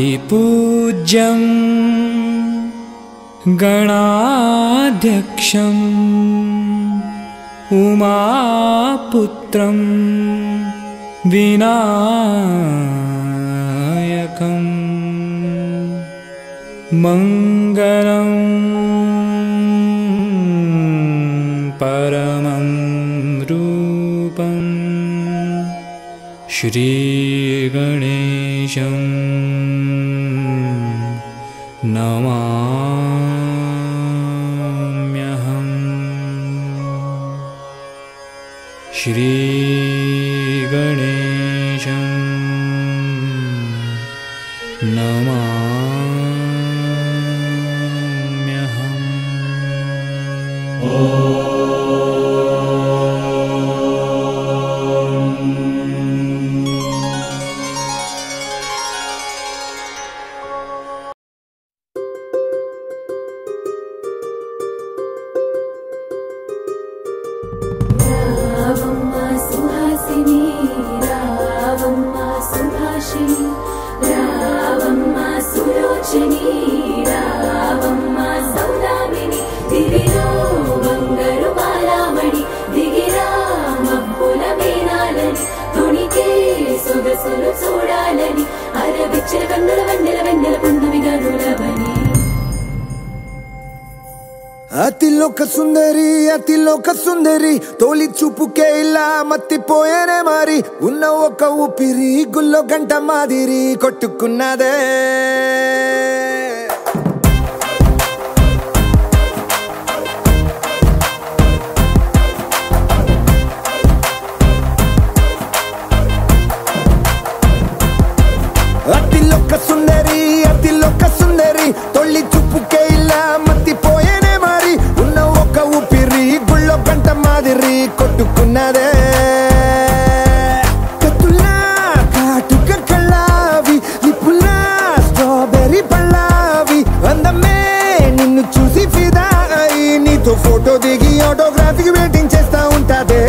आदिपूज्यं गणाध्यक्षं उमापुत्रं विनायकं मंगलं परमं रूपं श्री गणेशं नमाम्यहम्। श्री गणेशं नमाम्यहम्। అతిలోక సుందరి అతిలోక సుందరి తోలి చూపుకే ఇలా మత్తిపోయేనే మారి ఉన్న ఒక ఊపిరి గుల్లో గంట మాదిరి కొట్టుకున్నదే అతిలోక సుందరి అతిలోక సుందరి తోలి చూపుకే ఇలా మత్తిపోయేనే మారి ఉన్న ఒక ఊపిరి గుల్లో గంట మాదిరి కొట్టుకున్నదే కత్తులా కాటుక కళ్ళావి లిప్పులా స్ట్రాబెర్రీ పళ్ళావి అందమే నిన్ను చూసి ఫిదా అయి నీతో ఫోటో దిగి ఆటోగ్రాఫీకి వెయిటింగ్ చేస్తా ఉంటాదే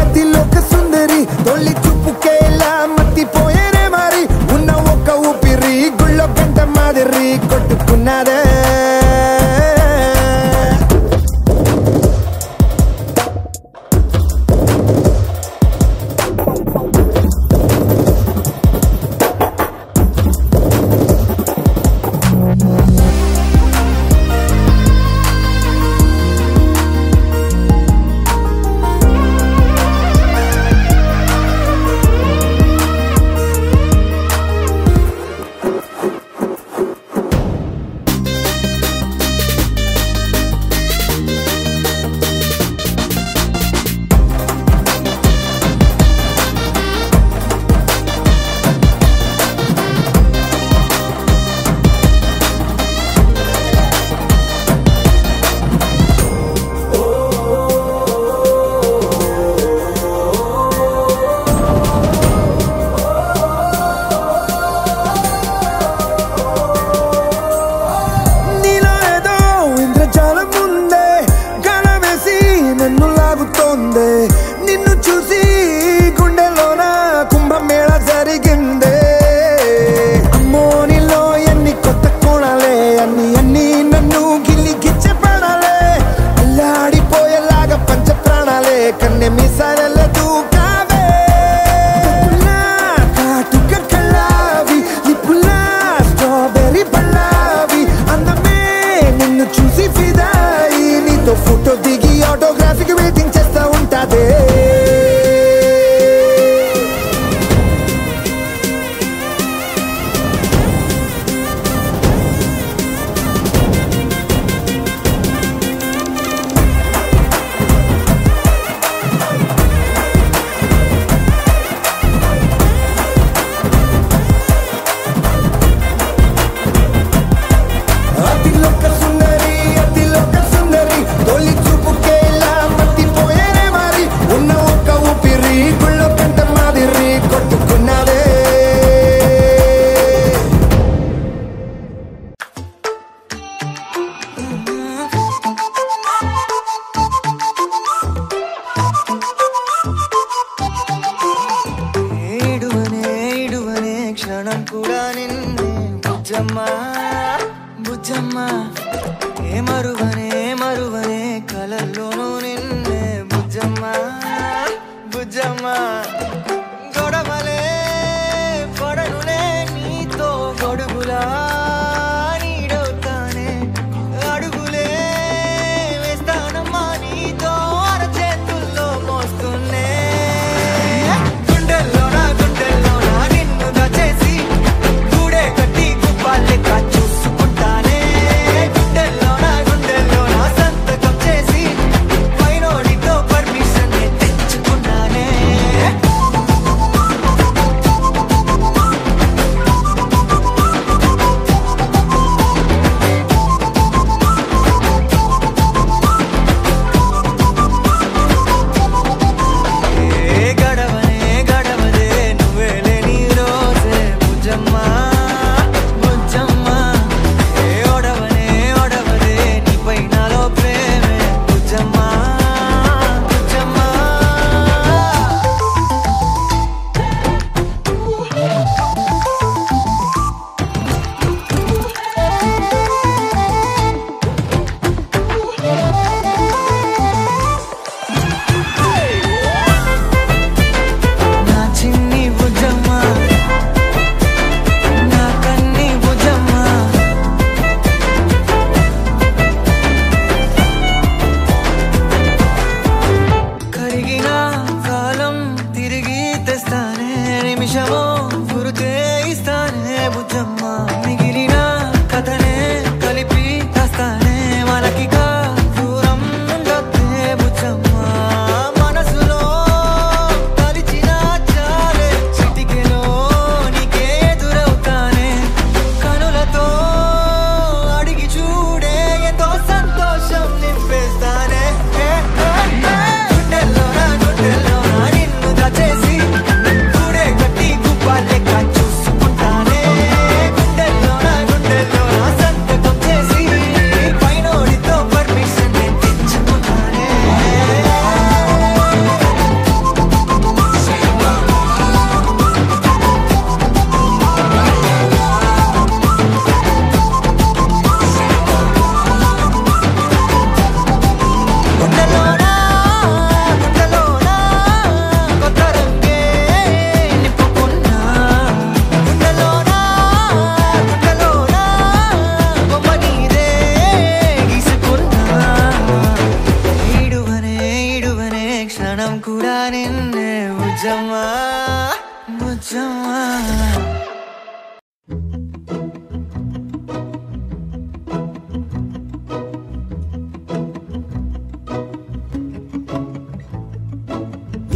అతిలోక సుందరి తొలి చూపుకే ఇలా మత్తి బుజ్జమ్మ ఏ మరువనే మరువనే కలల్లోనూ నిన్నే బుజ్జమ్మ బుజ్జమ్మ గొడవలే పడనులే నీతో గొడుగులా నీడవుతానే అడుగులే వేస్తానమ్మా నీతో అరచేతుల్లో మోస్తున్నే గుండెల్లోనా నిన్ను దాచేసి గూడే కట్టి గుప్పాలెక్క చూసుకుంటానే గుండెల్లోనా సంతకం చేసి పైనోడితో పర్మిషన్ తెచ్చుకున్నానే గడవదే నువ్వే లేని రోజే బుజ్జమ్మ బుజ్జమ్మ ఏ ఒడవదే నీపై నాలో ప్రేమే బుజ్జమ్మ బుజ్జమ్మ నా చిన్ని బుజ్జమ్మ నా కన్ని బుజ్జమ్మ కరిగిన కాలం తిరిగి తెస్తానే నిమిషమో గురుతే ఇస్తానే బుజ్జమ్మ మిగిలిన కథనే కలిపి తెస్తానే మనకిగా దూరం ఉండొద్దే బుజ్జమ్మ మనసులో తలిచిన చాలే చిటికెలో నీకే ఎదురవుతానే కనులతో అడిగి చూడే ఎంతో సంతోషం నింపేస్తానే గుండెల్లోనా నిన్ను దాచేసి గూడే కట్టి గుప్పాలెక్క చూసుకుంటానే గుండెల్లోనా సంతకం చేసి పైనోడితో పర్మిషన్ తెచ్చుకుంటానే గుండెల్లోనా కొత్త రంగే నింపుకున్నా గుండెల్లోనా బొమ్మ నీదే గీసుకున్నా ఈడువనే క్షణం కూడా నిన్నే బుజ్జమ్మ బుజ్జమ్మ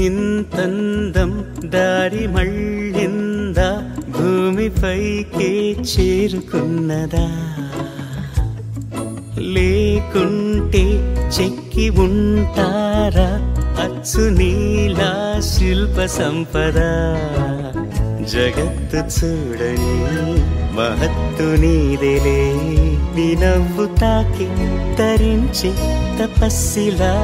ఇంతందం దారి మళ్ళిందా భూమిపైకే చేరుకున్నదా లేకుంటే చెక్కి ఉంటారా అచ్చు నీలా శిల్ప సంపద జగత్తు చూడని మహత్తు నీదేలే నీ నవ్వు తాకి తరించి తపస్సిలా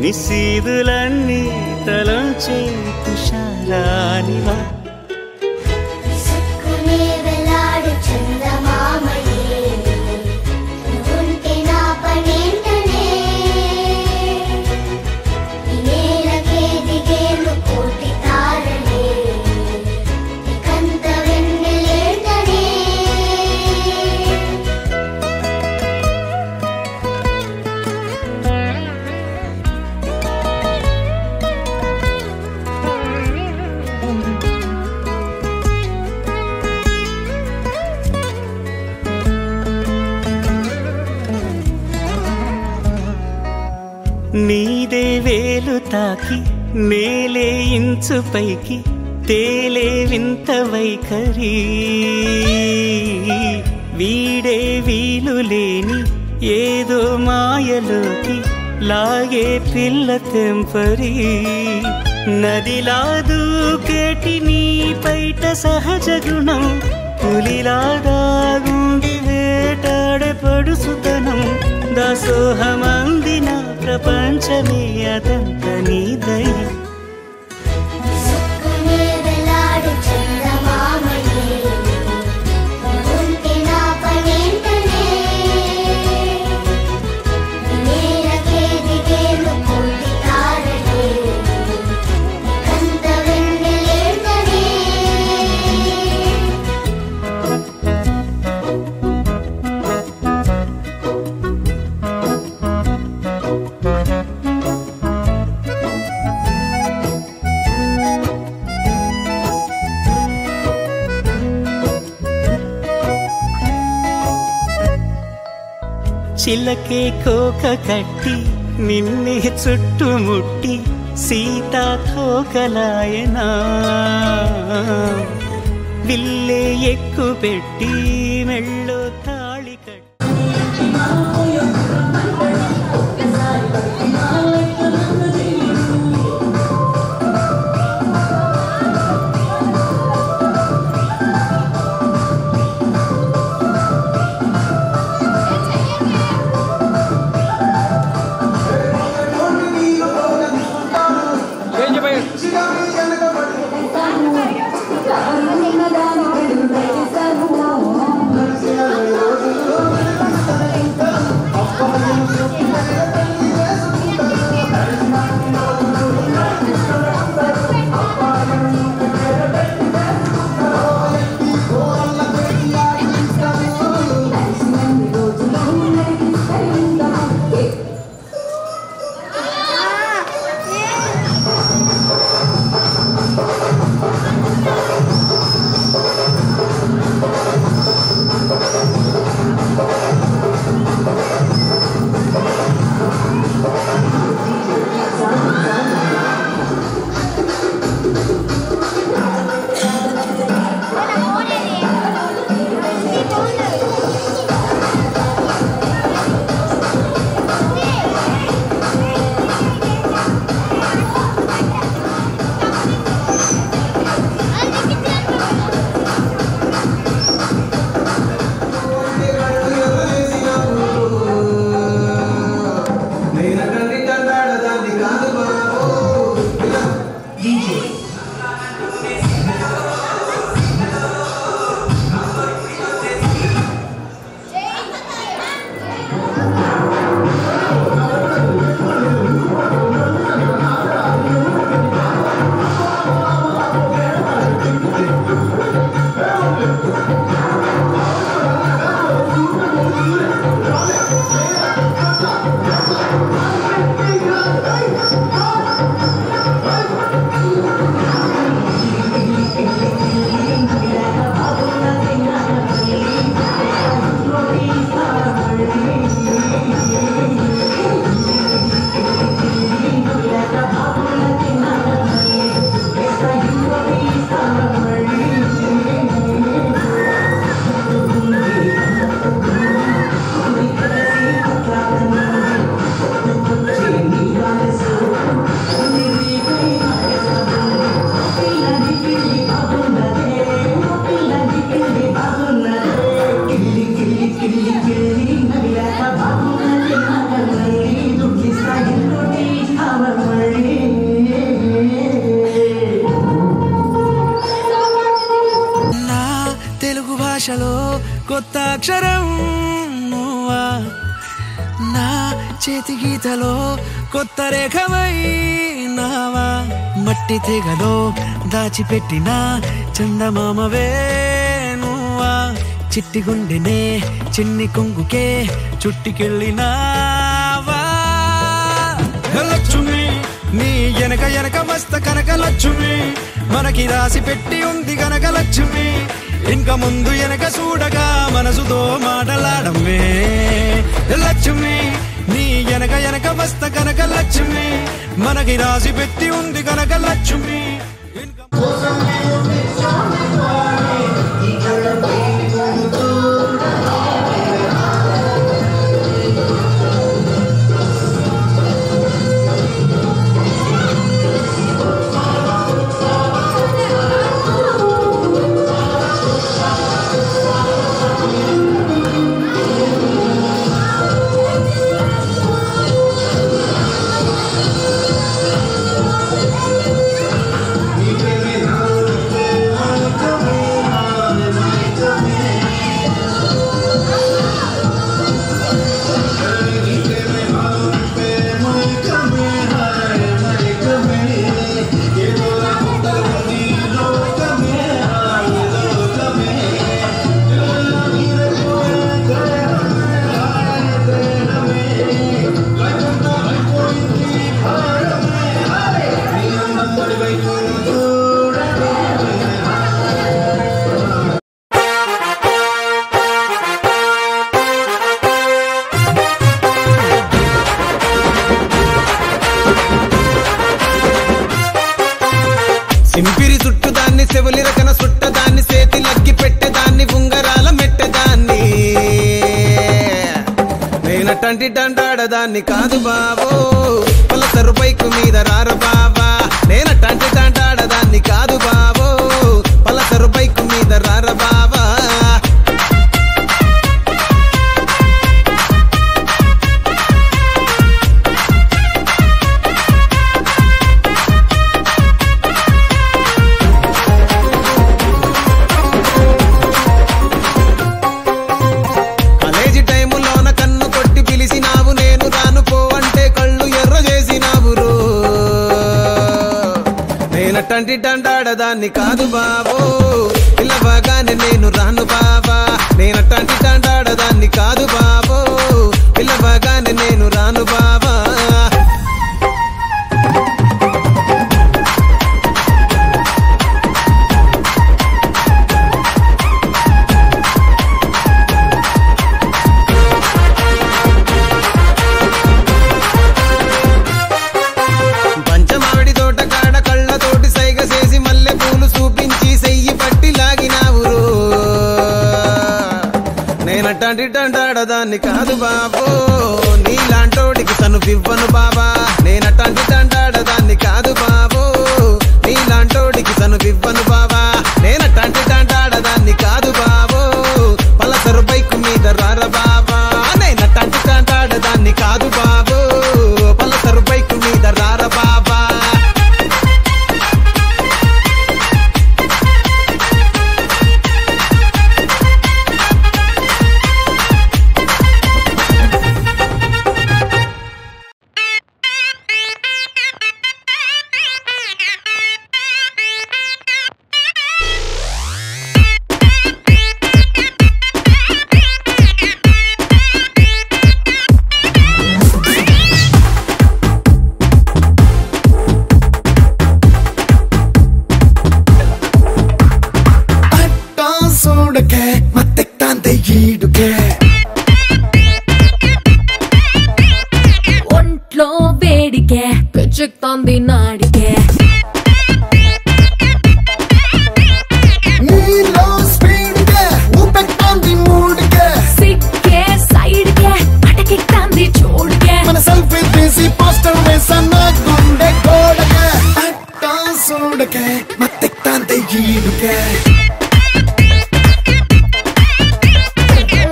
నిశీదులన్నీ తలంచే తుషారానివా విసుక్కునే వెలాడు చందమామయే నువ్వుంటే నా పనేంటనే ఈ నేలకే దిగేను కోటి తారలే ఇకంత వెన్నెలేంటనే నీదే వేలు తాకి నేలే ఇంచు పైకి తేలే వింత వైఖరి వీడే వీలు లేని ఏదో మాయలోకి లాగే పిల్ల తెంపరి నదిలా దూకేటి నీ పైట సహజ గుణం పులిలా దాగుండి వేటాడే పడుసుతనం దాసోహమందిన ప్రపంచమే అదంత నీ దయ విసుక్కునే వెలాడు చందమామయే నువ్వుంటే నా పనేంటనే చిలకే కోక కట్టి నిన్నే చుట్టుముట్టి సీతా తోకలాయనా విల్లే ఎక్కు పెట్టి మెళ్ళో తాళి కట్టి కొత్త అక్షరం నువ్వా నా చేతి గీతలో కొత్త రేఖవైనావా మట్టి తెగలో దాచిపెట్టిన చందమామవే నువ్వా చిట్టి గుండెనే చిన్ని కొంగుకే చుట్టికెళ్ళినావా లక్ష్మి నీ ఎనక ఎనక మస్త కనక లక్ష్మి మనకి రాసి పెట్టి ఉంది కనక లక్ష్మి ఇంక ముందు ఎనక చూడగా మనసుతో మాటలాడమే లక్ష్మి నీ ఎనక ఎనక వస్త కనక లక్ష్మి మనకి రాసి పెట్టి ఉంది కనక లక్ష్మి చెవులి రకన సుట్టదాన్ని సేతి లగ్గి పెట్టేదాన్ని ఉంగరాల మెట్టేదాన్ని నేనటంటి దండాడదాన్ని కాదు బావో పలసరు బైకు మీద రార బావా నేనటంటి దండాడదాన్ని కాదు బావో పలసరు బైకు మీద రార బావా నేనటంటి దండాడదాన్ని కాదు బావో పిల్లవగానే నేను రాను బావా నేనటంటి దండాడదాన్ని కాదు బావో పిల్లవగానే నేను రాను బావా నేనటంటి దండాడదాన్ని కాదు బాబో నీలాంటోడికి తను ఇవ్వను బాబా నేనటంటి దండాడదాన్ని కాదు బాబో నీలాంటోడికి తను ఇవ్వను బాబా నేనటంటి దండాడదాన్ని కాదు బాబో పలసరు బైకు మీద రార బాబా నేనటంటి దండాడదాన్ని కాదు బాబో పలసరు బైకు మీద రార బాబా ఒంట్లో వేడికే పిచ్చెక్కుతోంది నాడికే నీలో స్పీడ్కే ఊపెక్తోంది మూడ్కే సిక్కే సైడ్కే అటకెక్కుతోంది చూడుకే మన సెల్ఫీ తీసి పోస్టర్ వేసన్న గుండె గోడకే అట్టా చూడకే మత్తెక్తాంది ఈడుకే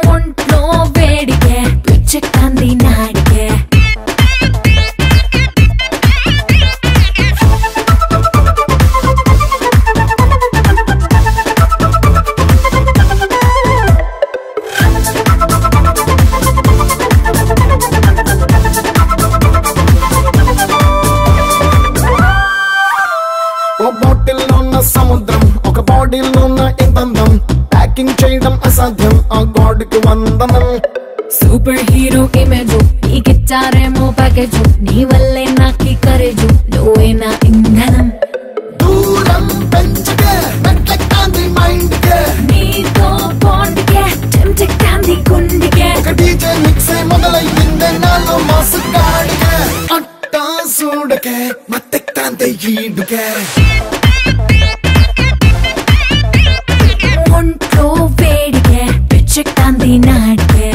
ఒంట్లో వేడికే పిచ్చెక్కుతోంది నాడికే ఓ బాటిల్లో ఉన్న సముద్రం ఒక బాడీలో ఉన్న ఇంతందం ప్యాకింగ్ చేయడం అసాధ్యం ఆ గాడ్కి వందనం సూపర్ హీరో ఇమేజ్ నీకిచ్చారేమో ప్యాకేజ్ నీ వల్లే నాకి కరేజు నువ్వే నా ఇంధనం దూరం పెంచకే మెట్లెక్తాంది మైండ్కే నీతో బాండ్కే చెంచెక్కుతోంది గుండెకే ఒక డీజే మిక్సే మొదలయ్యిందే నాలో మాసు గాడికే అట్టా చూడకే మత్తెక్తాంది ఈడుకే ఒంట్లో వేడికే పిచ్చెక్కుతోంది నాడికే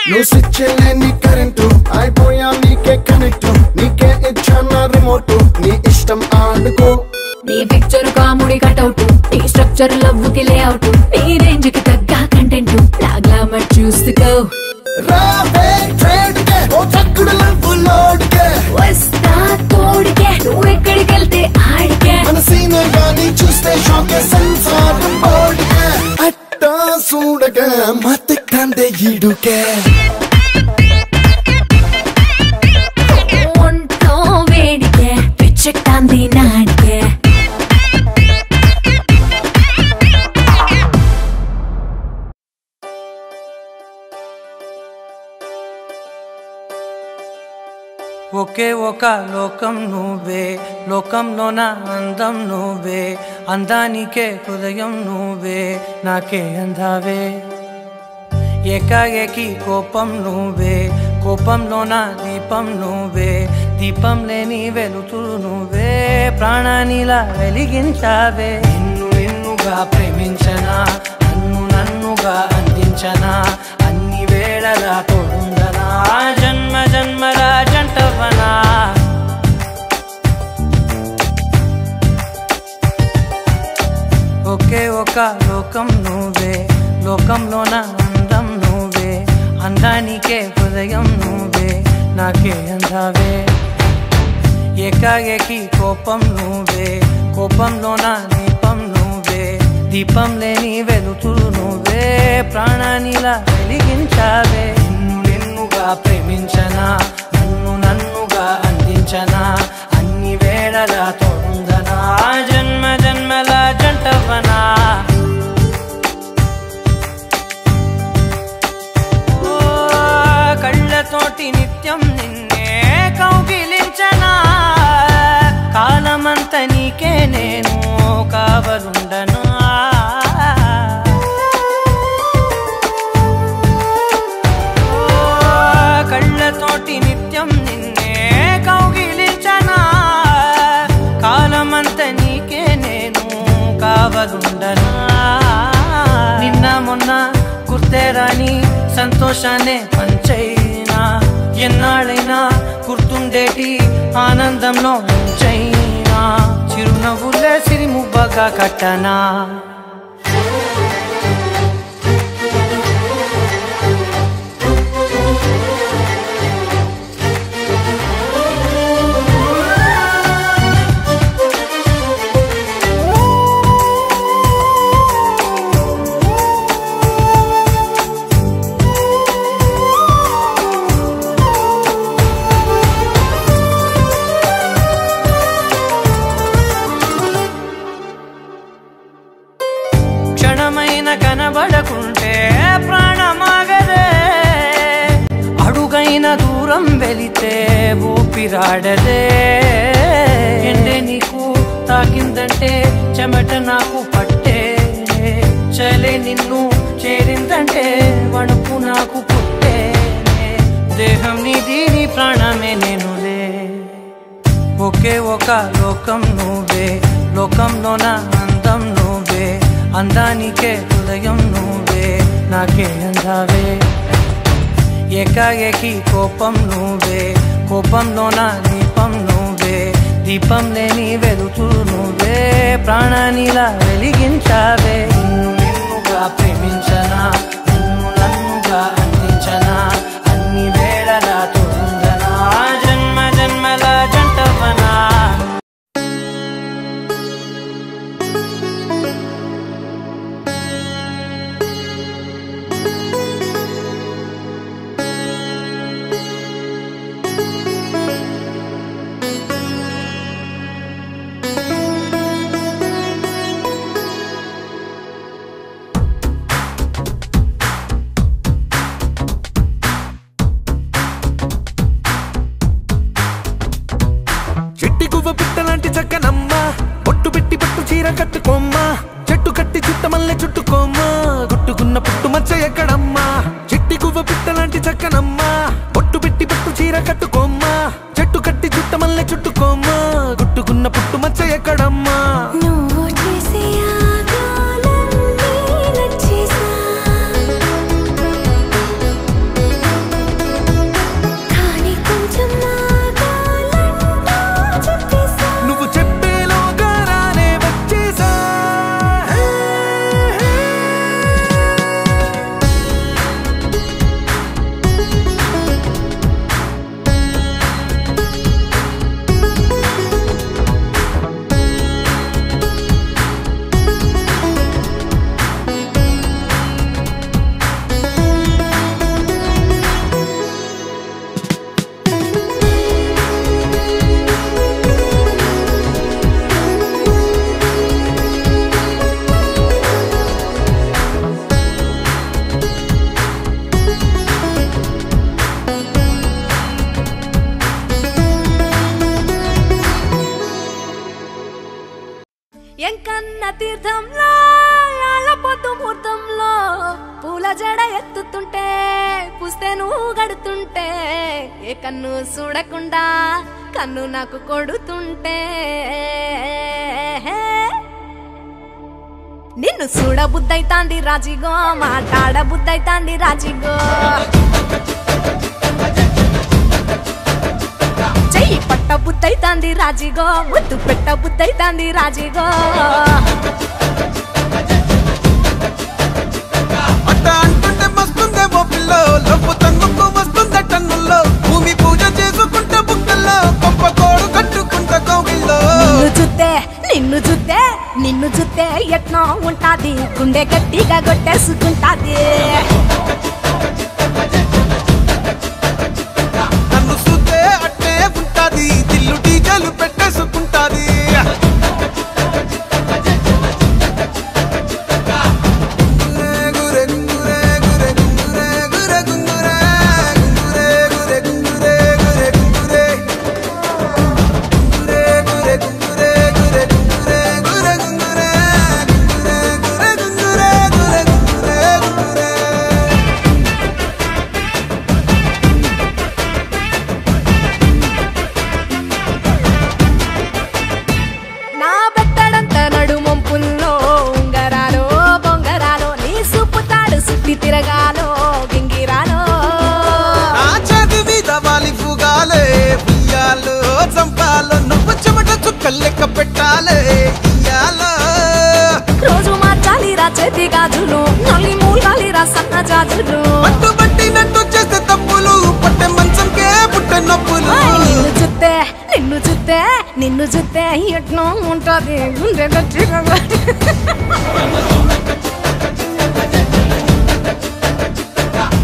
నువ్వు స్విచ్ లేని కరెంటు అయిపోయా నీకే కనెక్ట్ నీకే ఇచ్చానా రిమోట్ నీ ఇష్టం ఆడుకో నీ పిక్చర్ కాముడి కటౌట్ నీ స్ట్రక్చర్ లవ్వుకి లేఅవుట్ నీ రేంజ్ కి తగ్గ కంటెంట్ నా గ్లామర్ చూసుకో రావే ట్రేడ్ కే ఓ చక్కుడు లవ్వు లోడ్ కే వస్తా తోడికే నువ్వు ఎక్కడికి వెళ్తే ఆడికే మన సీనియర్ గాని చూస్తే షాకే సెన్సార్ బోర్డ్ కే అట్టా చూడగా మత్తెక్తాంది ఈడుకే ఒంట్లో వేడికే పిచ్చెక్కుతోంది నాడికే ఒకే ఒక లోకం నువ్వే, లోకంలో నా అందం నువ్వే, అందానికే హృదయం నువ్వే, నాకే అందావే. ఏకాఏకి కోపం నువ్వే, కోపంలో నా దీపం నువ్వే, దీపం లేని వెలుతురు నువ్వే, ప్రాణానిలా వెలిగించావే. నిన్నుగా ప్రేమించనా, నన్నుగా అందించనా, అన్ని వేళలా తోడుందనా, జన్మ జన్మల జంటవనా. ఒకే ఒక లోకం నువ్వే, లోకంలో నా అందం నువ్వే, అందానికే హృదయం నువ్వే, నాకే అందావే. ఏకాఏకి కోపం నువ్వే, కోపంలో నా దీపం నువ్వే, దీపం లేని వెలుతురు నువ్వే, ప్రాణానిలా వెలిగించావే. నిన్నుగా ప్రేమించనా, నన్నుగా అందించనా, అన్ని వేళలా తోడుందనా, జన్మ జన్మల జంటవనా. కళ్ళతోటి నిత్యం నిన్నే కౌగిలించనా, కాలమంత నీకే నేను కావలుండనా. కళ్ళతోటి నిత్యం నిన్నే కౌగిలించనా, కాలమంత నీకే నేను కావలుండనా. నిన్న మొన్న గుర్తేరాని సంతోషాన్నే పంచైనా, ఎన్నాళ్ళైనా గుర్తుండేటి ఆనందంలో ఉంచైనా, చిరునవ్వులే సిరిముబ్బగా కట్టనా. క్షణమైన కనబడకుంటే ప్రాణమాగదే, అడుగైన దూరం వెళితే ఊపిరాడదే. ఎండే నీకు తాకిందంటే చెమట నాకు పట్టే, చలే నిన్ను చేరిందంటే వణుకు నాకు పుట్టే, దేహం నీది నీ ప్రాణమే నేనులే. ఒకే ఒక లోకం నువ్వే, లోకంలో నా అందం నువ్వే, అందానికే హృదయం నువ్వే, నాకే అందావే. ఏకాఏకి కోపం నువ్వే, కోపంలో నా దీపం నువ్వే, దీపం లేని వెలుతురు నువ్వే, ప్రాణానిలా వెలిగించావే. నిన్నుగా ప్రేమించనా, నన్నుగా అందించనా, అన్ని వేళలా తోడుందనా, జన్మ జన్మల జంటవనా. చెట్టి గువ్వ పిట్టలాంటి చక్కనమ్మ, పొట్టు పెట్టి పట్టు చీర కట్టుకోమ్మా, చెట్టు కట్టి చుట్టమల్లె చుట్టుకోమ్మా, గుట్టుకున్న పుట్టు మచ్చ ఎక్కడమ్మా. చెట్టి గువ్వ పిట్టలాంటి చక్కనమ్మ, పొట్టు పెట్టి పట్టు చీర కట్టుకోమ్మా, చెట్టు కట్టి చుట్టమల్లె చుట్టుకోమ్మా, గుట్టుకున్న పుట్టు మచ్చ ఎక్కడమ్మా. నువ్వు చెప్పేలోగా రానే వచ్చేసా. ఎంకన్న తీర్థంలో పొద్దు ముహూర్తంలో పూల జడ ఎత్తుతుంటే పుస్తే నువ్వు గడుతుంటే ఏ కన్ను చూడకుండా కన్ను నాకు కొడుతుంటే నిన్ను చూడ బుద్ధైతాంది రాజిగో మాట్లాడ బుద్ధైతాంది రాజిగో చెయ్యి పట్ట బుద్ధైతాంది రాజిగో ముద్దు పెట్ట బుద్ధైతాంది రాజిగో అట్ట అంటుంటే మస్తుందేమో పిల్లో లవ్వు తన్నుకు వస్తుందే టన్నుల్లో భూమి పూజ చేసుకుంటే బుక్కల్లో కొంప కోడు కట్టుకుంటే కోవిల్లో నిన్ను చూస్తే ఎట్నో ఉంటాది గుండె గట్టిగా కొట్టేసుకుంటాది నన్ను చూస్తే అట్టే ఉంటాది దిల్లు డీజలు పెట్టేసుకుంటాది తిరగాలో గింగిరాలో నా చేతి మీద వాలి పూగాలే బియ్యాలో చంపాలో నువ్వు చెమట చుక్కలు లెక్క పెట్టాలే ఇయ్యాలో రోజు మార్చాలిరా చేతి గాజులు నల్లి మూలాలిరా సన్న జాజులు పట్టు పట్టినట్టు చేస్తే తప్పులు పట్టే మంచంకే పుట్టే నొప్పులు నిన్ను చూస్తే ఎట్నో ఉంటది గుండె గట్టిగా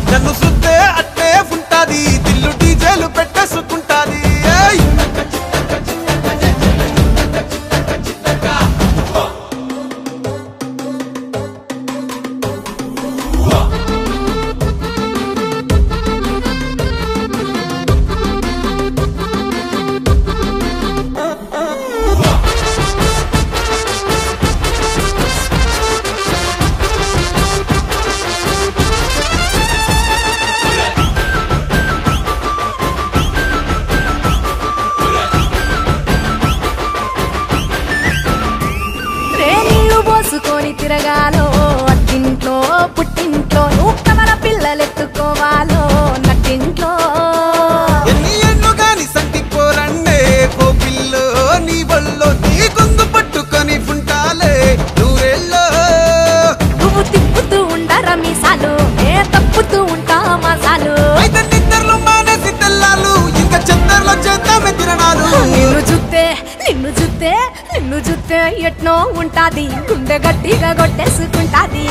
నన్ను చూస్తే అట్టే ఉంటాది దిల్లు డీజేలు పెట్టేసుకుంటాది పోసుకొని తిరగాలో అట్టింట్లో పుట్టింట్లో నువ్వు కవల పిల్లలెత్తుకోవాలో నట్టింట్లో ఎన్ని ఎన్ను గాని సంటిపోరండే ఓ పిల్లో నీ వల్లో నీ గొంతు పట్టుకొని ఉంటాలే నూరేళ్ళో నువ్వు తిప్పుతూ ఉండరా మీసాలు ఏ తప్పుతూ ఉంటా మసాలు అయితే నిద్రలు మానేసి తెల్లాలు ఇంకా చెత్తర్లో చేద్దామే తిరణాలు నిన్ను చూస్తే ఎట్నో ఉంటాది గుండె గట్టిగా కొట్టేసుకుంటాది